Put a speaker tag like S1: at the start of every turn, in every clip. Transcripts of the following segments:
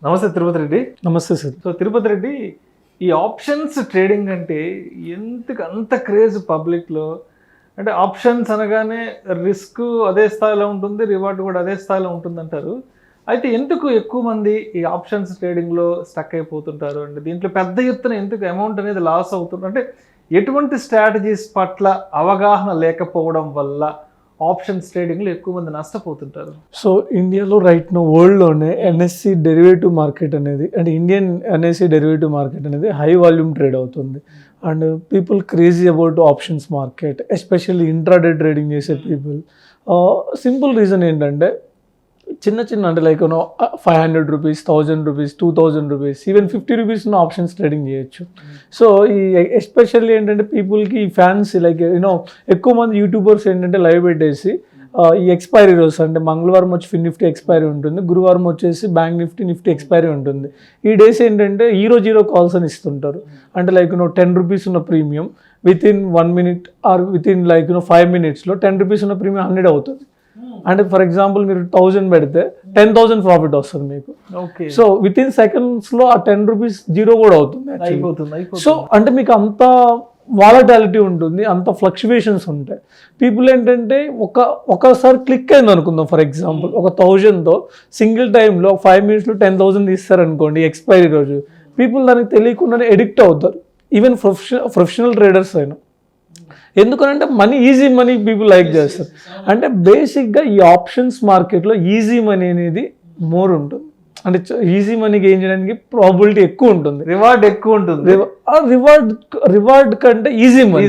S1: నమస్తే తిరుపతి రెడ్డి.
S2: నమస్తే sir.
S1: So Tirupati Reddy, ఈ ఆప్షన్స్ ట్రేడింగ్ అంటే ఎందుకు అంత క్రేజ్ పబ్లిక్లో? అంటే ఆప్షన్స్ అనగానే రిస్క్ అదే స్థాయిలో ఉంటుంది, రివార్డ్ కూడా అదే స్థాయిలో ఉంటుంది అంటారు. అయితే ఎందుకు ఎక్కువ మంది ఈ ఆప్షన్స్ ట్రేడింగ్లో స్టక్ అయిపోతుంటారు? అంటే దీంట్లో పెద్ద ఎత్తున ఎందుకు అమౌంట్ అనేది లాస్ అవుతుంది? అంటే ఎటువంటి స్ట్రాటజీస్ పట్ల అవగాహన లేకపోవడం వల్ల ఆప్షన్స్ ట్రేడింగ్లో ఎక్కువ మంది నష్టపోతుంటారు?
S2: సో ఇండియాలో రైట్ నో వరల్డ్లోనే ఎన్ఎస్సి డెరివేటివ్ మార్కెట్ అనేది అంటే ఇండియన్ ఎన్ఎస్సి డెరివేటివ్ మార్కెట్ అనేది హై వాల్యూమ్ ట్రేడ్ అవుతుంది. And people crazy about options market, especially intraday trading చేసే పీపుల్. సింపుల్ రీజన్ ఏంటంటే చిన్న అంటే like 500 rupees, 1000 rupees, 2000 rupees, even 50 rupees ఉన్న ఆప్షన్స్ ట్రేడింగ్ చేయొచ్చు. సో ఈ ఎస్పెషల్లీ ఏంటంటే పీపుల్కి ఈ ఫ్యాన్సీ లైక్ ఎక్కువ మంది యూట్యూబర్స్ ఏంటంటే లైవ్ పెట్టేసి ఈ ఎక్స్పైరీ రోజు అంటే మంగళవారం వచ్చి ఫిన్ నిఫ్టీ ఎక్స్పైరీ ఉంటుంది, గురువారం వచ్చేసి బ్యాంక్ నిఫ్టీ ఎక్స్పైరీ ఉంటుంది. ఈ డేస్ ఏంటంటే జీరో కాల్స్ అని ఇస్తుంటారు. అంటే లైక్ 10 రూపీస్ ఉన్న premium within 1 minute or within like 5 minutesలో 10 రూపీస్ ఉన్న ప్రీమియం 100 అవుతుంది. అంటే ఫర్ ఎగ్జాంపుల్ మీరు 1000 పెడితే 10,000 ప్రాఫిట్ వస్తుంది మీకు. సో విత్ ఇన్ సెకండ్స్లో ఆ 10 రూపీస్ జీరో కూడా అవుతుంది. సో అంటే మీకు అంత వాలటాలిటీ ఉంటుంది, అంత ఫ్లక్చువేషన్స్ ఉంటాయి. పీపుల్ ఏంటంటే ఒకసారి క్లిక్ అయింది అనుకుందాం, ఫర్ ఎగ్జాంపుల్ ఒక 1000తో సింగిల్ టైంలో 5 minutesలో 10,000 తీస్తారనుకోండి ఎక్స్పైరీ రోజు. పీపుల్ దానికి తెలియకుండానే ఎడిక్ట్ అవుతారు, ఈవెన్ ప్రొఫెషనల్ ట్రేడర్స్ అయినా. ఎందుకనంటే ఈజీ మనీ పీపుల్ లైక్ చేస్తారు. అంటే బేసిక్గా ఈ ఆప్షన్స్ మార్కెట్లో ఈజీ మనీ అనేది మోర్ ఉంటుంది. అంటే ఈజీ మనీ గెయిన్ చేయడానికి ప్రాబిలిటీ ఎక్కువ ఉంటుంది, రివార్డ్ ఎక్కువ ఉంటుంది. రివార్డ్ కంటే ఈజీ మనీ.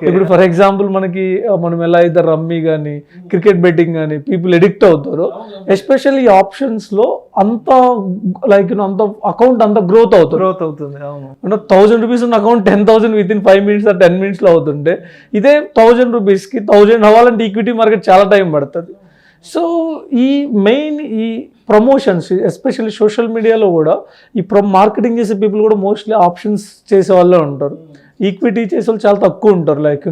S2: ఇప్పుడు ఫర్ ఎగ్జాంపుల్ మనం ఎలా అయితే రమ్మీ కానీ క్రికెట్ బెట్టింగ్ కానీ పీపుల్ ఎడిక్ట్ అవుతారో, ఎస్పెషల్లీ ఈ ఆప్షన్స్లో అంత లైక్ అంత అకౌంట్ అంత గ్రోత్ అవుతుంది. అంటే 1000 రూపీస్ ఉన్న account 10,000 within 5 minutes or 10 minutesలో అవుతుంటే, ఇదే 1000 రూపీస్కి 1000 అవ్వాలంటే ఈక్విటీ మార్కెట్ చాలా టైం పడుతుంది. సో ఈ ప్రమోషన్స్ ఎస్పెషల్లీ సోషల్ మీడియాలో కూడా ఈ మార్కెటింగ్ చేసే పీపుల్ కూడా మోస్ట్లీ ఆప్షన్స్ చేసే వాళ్ళే ఉంటారు. ఈక్విటీ చేసే వాళ్ళు చాలా తక్కువ ఉంటారు. లైక్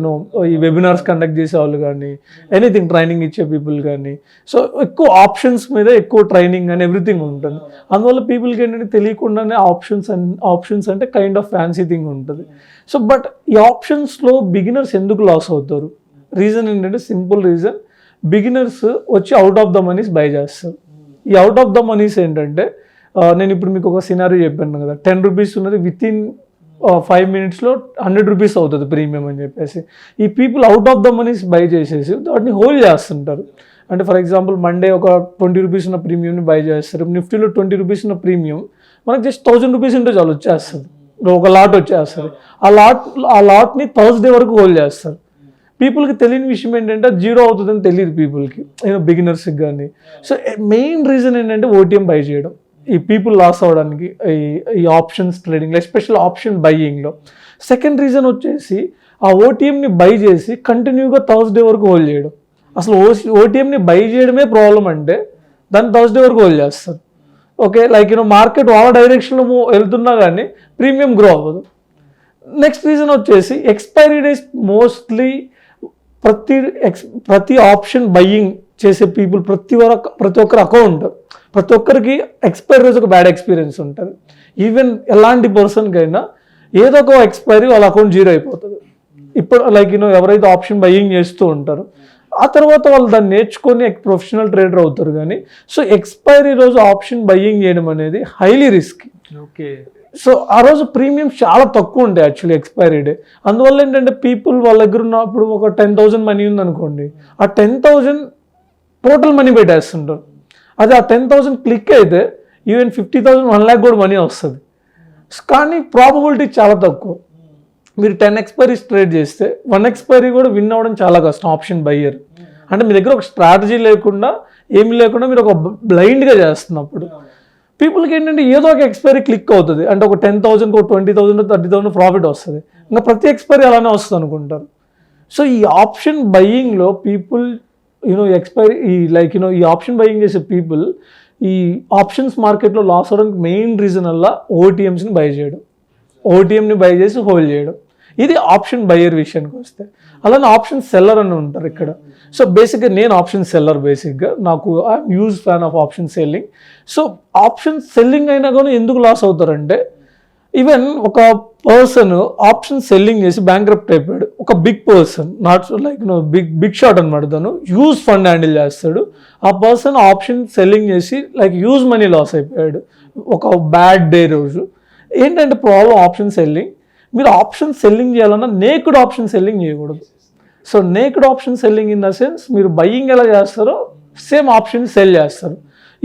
S2: ఈ వెబినార్స్ కండక్ట్ చేసే వాళ్ళు కానీ ఎనీథింగ్ ట్రైనింగ్ ఇచ్చే పీపుల్ కానీ. సో ఎక్కువ ఆప్షన్స్ మీద ఎక్కువ ట్రైనింగ్ అని ఎవ్రీథింగ్ ఉంటుంది. అందువల్ల పీపుల్కి ఏంటంటే తెలియకుండానే ఆప్షన్స్ అంటే కైండ్ ఆఫ్ ఫ్యాన్సీ థింగ్ ఉంటుంది. సో బట్ ఈ ఆప్షన్స్లో బిగినర్స్ ఎందుకు లాస్ అవుతారు? రీజన్ ఏంటంటే సింపుల్ రీజన్, బిగినర్స్ వచ్చి out of the moneys by చేస్తారు. ఈ అవుట్ ఆఫ్ ద మనీస్ ఏంటంటే నేను ఇప్పుడు మీకు ఒక సినారీ చెప్పాను కదా, 10 రూపీస్ ఉన్నది విత్ ఇన్ 5 minutesలో 100 రూపీస్ అవుతుంది ప్రీమియం అని చెప్పేసి. ఈ people out of the moneys buy చేసేసి వాటిని హోల్డ్ చేస్తుంటారు. అంటే ఫర్ ఎగ్జాంపుల్ మండే ఒక 20 రూపీస్ ఉన్న ప్రీమియంని బై చేస్తారు. నిఫ్టీలో 20 రూపీస్ ఉన్న ప్రీమియం మనకు జస్ట్ 1000 రూపీస్ ఉంటే చాలు వచ్చేస్తుంది, ఒక లాట్ వచ్చేస్తుంది. ఆ లాట్ని థర్స్డే వరకు హోల్డ్ చేస్తారు. పీపుల్కి తెలియని విషయం ఏంటంటే జీరో అవుతుందని తెలియదు పీపుల్కి, బిగినర్స్కి కానీ. సో మెయిన్ రీజన్ ఏంటంటే ఓటీఎం బై చేయడం. ఈ పీపుల్ లాస్ అవ్వడానికి ఈ ఆప్షన్స్ ట్రేడింగ్లో, ఎస్పెషల్ ఆప్షన్ బయ్యింగ్లో. సెకండ్ రీజన్ వచ్చేసి ఆ ఓటీఎంని బై చేసి కంటిన్యూగా థర్స్డే వరకు హోల్డ్ చేయడం. అసలు ఓటీఎంని బై చేయడమే ప్రాబ్లం అంటే దాన్ని థర్స్డే వరకు హోల్డ్ చేస్తారు. ఓకే, లైక్ మార్కెట్ వాళ్ళ డైరెక్షన్లో వెళ్తున్నా కానీ ప్రీమియం గ్రో అవ్వదు. నెక్స్ట్ రీజన్ వచ్చేసి ఎక్స్పైరీ డేస్. మోస్ట్లీ ప్రతి ఆప్షన్ బయ్యింగ్ చేసే పీపుల్ ప్రతి ఒక్కరి అకౌంట్, ప్రతి ఒక్కరికి ఎక్స్పైరీ రోజు ఒక బ్యాడ్ ఎక్స్పీరియన్స్ ఉంటుంది. ఈవెన్ ఎలాంటి పర్సన్కైనా ఏదో ఒక ఎక్స్పైరీ వాళ్ళ అకౌంట్ జీరో అయిపోతుంది. ఇప్పుడు లైక్ ఎవరైతే ఆప్షన్ బయ్యింగ్ చేస్తూ ఉంటారో ఆ తర్వాత వాళ్ళు దాన్ని నేర్చుకొని ప్రొఫెషనల్ ట్రేడర్ అవుతారు. కానీ సో ఎక్స్పైరీ రోజు ఆప్షన్ బయ్యింగ్ చేయడం అనేది హైలీ రిస్క్. ఓకే, సో ఆ రోజు ప్రీమియమ్స్ చాలా తక్కువ ఉంటాయి యాక్చువల్లీ ఎక్స్పైరీ డే. అందువల్ల ఏంటంటే పీపుల్ వాళ్ళ దగ్గర ఉన్నప్పుడు ఒక 10,000 మనీ ఉందనుకోండి, ఆ 10,000 టోటల్ మనీ పెట్టేస్తుంటారు. అది ఆ 10,000 క్లిక్ అయితే ఈవెన్ 50,000, 1 lakh కూడా మనీ వస్తుంది. కానీ ప్రాబబిలిటీ చాలా తక్కువ. మీరు 10 ఎక్స్పైరీస్ ట్రేడ్ చేస్తే 1 ఎక్స్పైరీ కూడా విన్ అవ్వడం చాలా కష్టం ఆప్షన్ బయ్యర్. అంటే మీ దగ్గర ఒక స్ట్రాటజీ లేకుండా ఏమి లేకుండా మీరు ఒక బ్లైండ్గా చేస్తున్నప్పుడు పీపుల్కి ఏంటంటే ఏదో ఒక ఎక్స్పైరీ క్లిక్ అవుతుంది. అంటే ఒక 10,000, ఒక 20,000, 30,000 ప్రాఫిట్ వస్తుంది. ఇంకా ప్రతి ఎక్స్పైరీ అలానే వస్తుంది అనుకుంటారు. సో ఈ ఆప్షన్ బయ్యింగ్లో పీపుల్ ఎక్స్పైరీ ఈ ఆప్షన్ బయ్యింగ్ చేసే పీపుల్ ఈ ఆప్షన్స్ మార్కెట్లో లాస్ అవ్వడానికి మెయిన్ రీజన్ వల్ల ఓటీఎంని బై చేసి హోల్డ్ చేయడం. ఇది ఆప్షన్ బయ్యర్ విషయానికి వస్తే. అలానే ఆప్షన్ సెల్లర్ అని ఉంటారు ఇక్కడ. సో బేసిక్గా నేను ఆప్షన్ సెల్లర్, బేసిక్గా నాకు I'm huge fan of option selling. So option selling అయినా కానీ ఎందుకు లాస్ అవుతారంటే, ఈవెన్ ఒక పర్సన్ ఆప్షన్ సెల్లింగ్ చేసి బ్యాంక్రప్ట్ అయిపోయాడు, ఒక big person, not like big shot అనమాట, తను హ్యూజ్ ఫండ్ హ్యాండిల్ చేస్తాడు. ఆ పర్సన్ ఆప్షన్ సెల్లింగ్ చేసి లైక్ హ్యూజ్ మనీ లాస్ అయిపోయాడు ఒక బ్యాడ్ డే రోజు. ఏంటంటే ప్రాబ్లం ఆప్షన్ సెల్లింగ్, మీరు ఆప్షన్ సెల్లింగ్ చేయాలన్నా నేకుడ్ ఆప్షన్ సెల్లింగ్ చేయకూడదు. So naked option selling in the sense, మీరు బయ్యింగ్ ఎలా చేస్తారో సేమ్ ఆప్షన్ సెల్ చేస్తారు.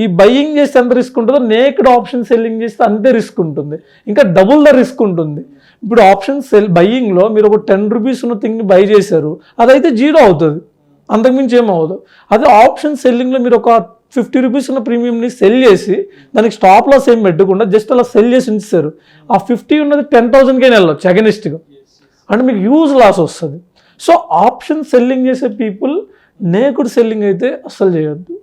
S2: ఈ బయ్యింగ్ చేస్తే ఎంత రిస్క్ ఉంటుందో నేకుడ్ ఆప్షన్ సెల్లింగ్ చేస్తే అంతే రిస్క్ ఉంటుంది, ఇంకా డబుల్ ద రిస్క్ ఉంటుంది. ఇప్పుడు ఆప్షన్ బయ్యింగ్లో మీరు ఒక 10 రూపీస్ ఉన్న థింగ్ని బై చేశారు, అదైతే 0 అవుతుంది, అంతకుమించి ఏమవుతుంది. అదే ఆప్షన్ సెల్లింగ్లో మీరు ఒక 50 రూపీస్ ఉన్న ప్రీమియంని సెల్ చేసి దానికి స్టాప్ లాస్ ఏం పెట్టకుండా జస్ట్ అలా సెల్ చేసి ఉంచారు, ఆ 50 ఉన్నది 10,000కే వెళ్ళొచ్చు అగెనిస్ట్గా, అంటే మీకు హ్యూజ్ లాస్ వస్తుంది. సో ఆప్షన్ సెల్లింగ్ చేసే పీపుల్ నేకుడ్ సెల్లింగ్ అయితే అస్సలు చేయొద్దు.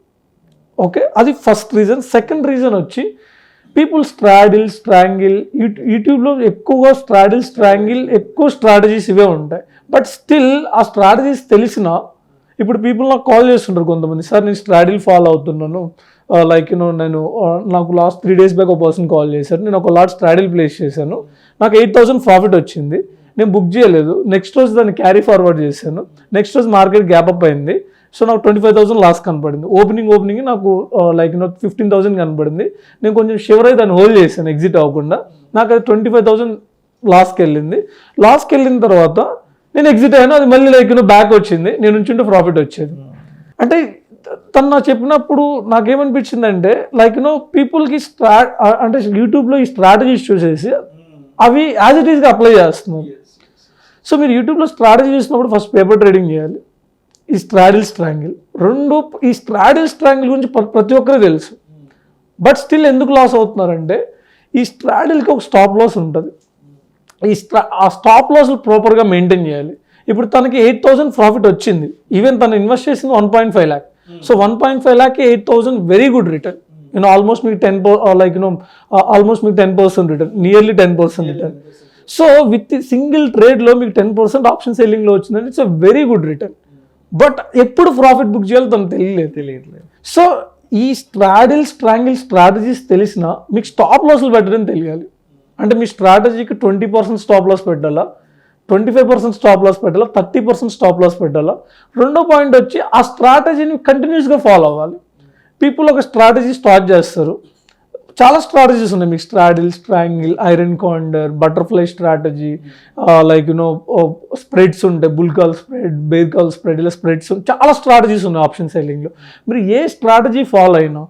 S2: ఓకే, అది ఫస్ట్ రీజన్. సెకండ్ రీజన్ వచ్చి పీపుల్ స్ట్రాడిల్, స్ట్రాంగిల్. యూట్యూబ్లో ఎక్కువగా స్ట్రాడిల్, స్ట్రాంగిల్ ఎక్కువ స్ట్రాటజీస్ ఇవే ఉంటాయి. బట్ స్టిల్ ఆ స్ట్రాటజీస్ తెలిసినా, ఇప్పుడు పీపుల్ నాకు కాల్ చేస్తుంటారు కొంతమంది, సార్ నేను స్ట్రాడిల్ ఫాలో అవుతున్నాను, లైక్ నేను నాకు లాస్ట్ 3 days బ్యాక్ ఒక పర్సన్ కాల్ చేశారు, నేను ఒక లాట్ స్ట్రాడిల్ ప్లేస్ చేశాను, నాకు 8,000 ప్రాఫిట్ వచ్చింది, నేను బుక్ చేయలేదు, నెక్స్ట్ రోజు దాన్ని క్యారీ ఫార్వర్డ్ చేశాను, నెక్స్ట్ రోజు మార్కెట్ గ్యాప్ అప్ అయింది, సో నాకు 25,000 లాస్ కనపడింది. ఓపెనింగ్ నాకు లైక్ 15,000 కనపడింది. నేను కొంచెం షివర్ అయి దాన్ని హోల్డ్ చేశాను ఎగ్జిట్ అవ్వకుండా, నాకు అది 25,000 లాస్కి వెళ్ళింది. లాస్కి వెళ్ళిన తర్వాత నేను ఎగ్జిట్ అయ్యాను, అది మళ్ళీ లైక్ బ్యాక్ వచ్చింది, నేను ఉంచుంటే ప్రాఫిట్ వచ్చేది. అంటే తను నాకు చెప్పినప్పుడు నాకేమనిపించిందంటే లైక్ పీపుల్కి అంటే యూట్యూబ్లో ఈ స్ట్రాటజీస్ చూసేసి అవి యాజ్ ఇట్ ఈస్గా అప్లై చేస్తున్నారు. సో మీరు యూట్యూబ్లో స్ట్రాటజీ చూసినప్పుడు ఫస్ట్ పేపర్ ట్రేడింగ్ చేయాలి, ఈ స్ట్రాడిల్, స్ట్రాంగిల్ రెండు. ఈ స్ట్రాడిల్, స్ట్రాంగిల్ గురించి ప్రతి ఒక్కరికి తెలుసు, బట్ స్టిల్ ఎందుకు లాస్ అవుతున్నారంటే ఈ స్ట్రాడిల్కి ఒక స్టాప్ లాస్ ఉంటుంది, ఆ స్టాప్ లాస్ ప్రాపర్గా మెయింటైన్ చేయాలి. ఇప్పుడు తనకి 8,000 ప్రాఫిట్ వచ్చింది, ఈవెన్ తను ఇన్వెస్ట్ చేసింది 1.5 lakh. So 1.5 lakh 8,000 very good return. Almost మీకు 10% return, nearly 10% return. So with single ట్రేడ్లో మీకు 10% ఆప్షన్ సెల్లింగ్లో వచ్చిందంటే it's a very good return. But ఎప్పుడు ప్రాఫిట్ బుక్ చేయాలో తనకు తెలియట్లేదు. సో ఈ స్ట్రాడిల్, స్ట్రాంగిల్ స్ట్రాటజీస్ తెలిసినా మీకు స్టాప్ లాస్లు పెట్టడం తెలియాలి. అంటే మీ స్ట్రాటజీకి 20% స్టాప్ లాస్ పెట్టాలా, 25% స్టాప్ లాస్ పెట్టాలా, 30% స్టాప్ లాస్ పెట్టాలా. రెండో పాయింట్ వచ్చి ఆ స్ట్రాటజీని కంటిన్యూస్గా ఫాలో అవ్వాలి. పీపుల్ ఒక స్ట్రాటజీ స్టార్ట్ చేస్తారు, చాలా స్ట్రాటజీస్ ఉన్నాయి మీకు, straddle, strangle, iron condor, butterfly strategy, like spreads ఉంటాయి, bull call spread, bear call spread, ఇలా స్ప్రెడ్స్, చాలా స్ట్రాటజీస్ ఉన్నాయి ఆప్షన్ సెల్లింగ్లో. మీరు ఏ స్ట్రాటజీ ఫాలో అయినా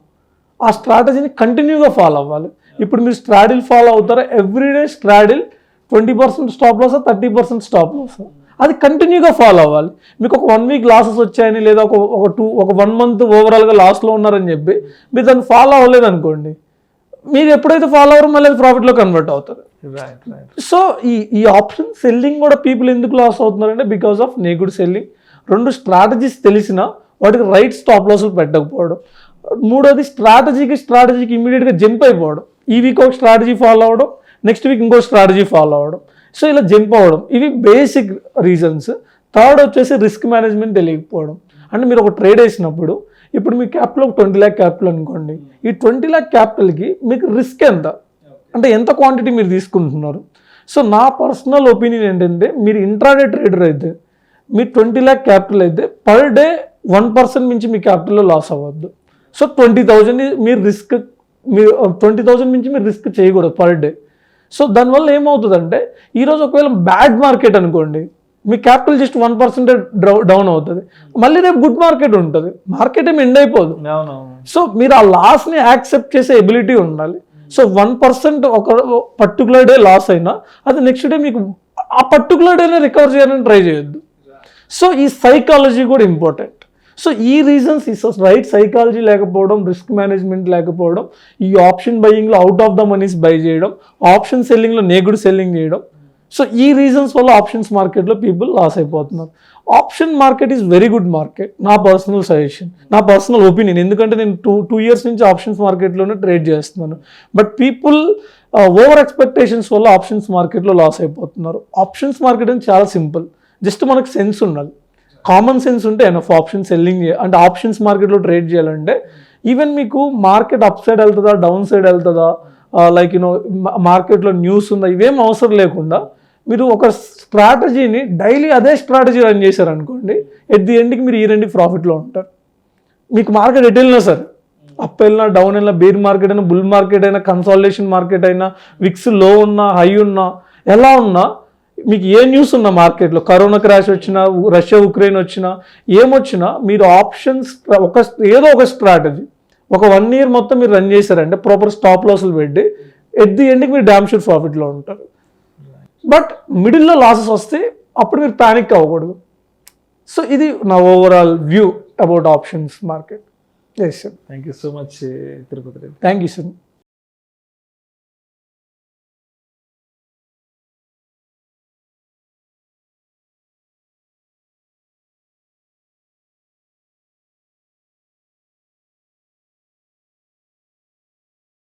S2: ఆ స్ట్రాటజీని కంటిన్యూగా ఫాలో అవ్వాలి. ఇప్పుడు మీరు స్ట్రాడిల్ ఫాలో అవుతారా, everyday straddle 20% stop loss, 30% stop loss, అది కంటిన్యూగా ఫాలో అవ్వాలి. మీకు ఒక 1 week లాసెస్ వచ్చాయని లేదా ఒక 1 month ఓవరాల్గా లాస్లో ఉన్నారని చెప్పి మీరు దాన్ని ఫాలో అవ్వలేదు అనుకోండి, మీరు ఎప్పుడైతే ఫాలో అవ్వరో మళ్ళీ అది ప్రాఫిట్లో కన్వర్ట్ అవుతారు. సో ఈ ఆప్షన్ సెల్లింగ్ కూడా పీపుల్ ఎందుకు లాస్ అవుతున్నారంటే because of naked selling. 2 strategies తెలిసినా వాటికి రైట్ స్టాప్ లాస్లు పెట్టకపోవడం. మూడోది స్ట్రాటజీకి ఇమీడియట్గా జంప్ అయిపోవడం. ఈ వీక్ ఒక స్ట్రాటజీ ఫాలో అవ్వడం, నెక్స్ట్ వీక్ ఇంకో స్ట్రాటజీ ఫాలో అవ్వడం, సో ఇలా జంప్ అవ్వడం, ఇవి బేసిక్ రీజన్స్. థర్డ్ వచ్చేసి రిస్క్ మేనేజ్మెంట్ తెలియకపోవడం. అంటే మీరు ఒక ట్రేడ్ వేసినప్పుడు, ఇప్పుడు మీ క్యాపిటల్ ఒక 20 lakh క్యాపిటల్ అనుకోండి, ఈ 20 lakh క్యాపిటల్కి మీకు రిస్క్ ఎంత, అంటే ఎంత క్వాంటిటీ మీరు తీసుకుంటున్నారు. సో నా పర్సనల్ ఒపీనియన్ ఏంటంటే, మీరు ఇంట్రాడే ట్రేడర్ అయితే మీ 20 lakh క్యాపిటల్ అయితే పర్ డే 1% మించి మీ క్యాపిటల్లో లాస్ అవ్వద్దు. సో 20,000 మీరు 20,000 మించి మీరు రిస్క్ చేయకూడదు పర్ డే. సో దానివల్ల ఏమవుతుందంటే, ఈరోజు ఒకవేళ బ్యాడ్ మార్కెట్ అనుకోండి, మీ క్యాపిటల్ జస్ట్ 1% డౌన్ అవుతుంది, మళ్ళీ రేపు గుడ్ మార్కెట్ ఉంటుంది, మార్కెట్ ఏమి ఎండ్ అయిపోదు. సో మీరు ఆ లాస్ని యాక్సెప్ట్ చేసే ఎబిలిటీ ఉండాలి. సో 1% ఒక పర్టికులర్ డే లాస్ అయినా అది నెక్స్ట్ డే మీకు ఆ పర్టికులర్ డేనే రికవర్ చేయాలని ట్రై చేయొద్దు. సో ఈ సైకాలజీ కూడా ఇంపార్టెంట్. సో ఈ రీజన్స్, ఈ రైట్ సైకాలజీ లేకపోవడం, రిస్క్ మేనేజ్మెంట్ లేకపోవడం, ఈ ఆప్షన్ బయింగ్లో out of the moneys buy చేయడం, ఆప్షన్ సెల్లింగ్లో నేకుడ్ సెల్లింగ్ చేయడం, సో ఈ రీజన్స్ వల్ల ఆప్షన్స్ మార్కెట్లో పీపుల్ లాస్ అయిపోతున్నారు. Option market is very good market, నా పర్సనల్ సజెషన్, నా పర్సనల్ ఒపీనియన్. ఎందుకంటే నేను 2 years నుంచి ఆప్షన్స్ మార్కెట్లోనే ట్రేడ్ చేస్తున్నాను. బట్ పీపుల్ ఓవర్ ఎక్స్పెక్టేషన్స్ వల్ల ఆప్షన్స్ మార్కెట్లో లాస్ అయిపోతున్నారు. ఆప్షన్స్ మార్కెట్ అని చాలా సింపుల్, జస్ట్ మనకు సెన్స్ ఉండాలి, కామన్ సెన్స్ ఉంటే ఎనఫ్. ఆప్షన్ సెల్లింగ్ అంటే ఆప్షన్స్ మార్కెట్లో ట్రేడ్ చేయాలంటే ఈవెన్ మీకు మార్కెట్ అప్ సైడ్ వెళ్తుందా డౌన్ సైడ్ వెళ్తుందా, లైక్ మార్కెట్లో న్యూస్ ఉందా, ఇవేం అవసరం లేకుండా మీరు ఒక స్ట్రాటజీని డైలీ అదే స్ట్రాటజీ రన్ చేశారనుకోండి, ఎట్ ది ఎండ్కి మీరు ఈ రెండు ప్రాఫిట్లో ఉంటారు. మీకు మార్కెట్ ఎటు వెళ్ళినా సరే, అప్ వెళ్ళినా డౌన్ వెళ్ళినా, బేర్ మార్కెట్ అయినా బుల్ మార్కెట్ అయినా కన్సాలిడేషన్ మార్కెట్ అయినా, విక్స్ లో ఉన్నా హై ఉన్నా ఎలా ఉన్నా, మీకు ఏ న్యూస్ ఉన్నా మార్కెట్లో, కరోనా క్రాష్ వచ్చినా, రష్యా ఉక్రెయిన్ వచ్చినా, ఏమొచ్చినా మీరు ఆప్షన్స్ ఏదో ఒక స్ట్రాటజీ ఒక 1 year మొత్తం మీరు రన్ చేశారంటే ప్రాపర్ స్టాప్ లాస్లు పెట్టి ఎట్ ది ఎండ్కి మీరు డ్యామ్ షూర్ ప్రాఫిట్లో ఉంటారు. బట్ మిడిల్లో లాసెస్ వస్తే అప్పుడు మీరు ప్యానిక్ అవ్వకూడదు. సో ఇది నా overall view about options market. Yes sir.
S1: Thank you so much Tirupati Reddy.
S2: Thank you sir.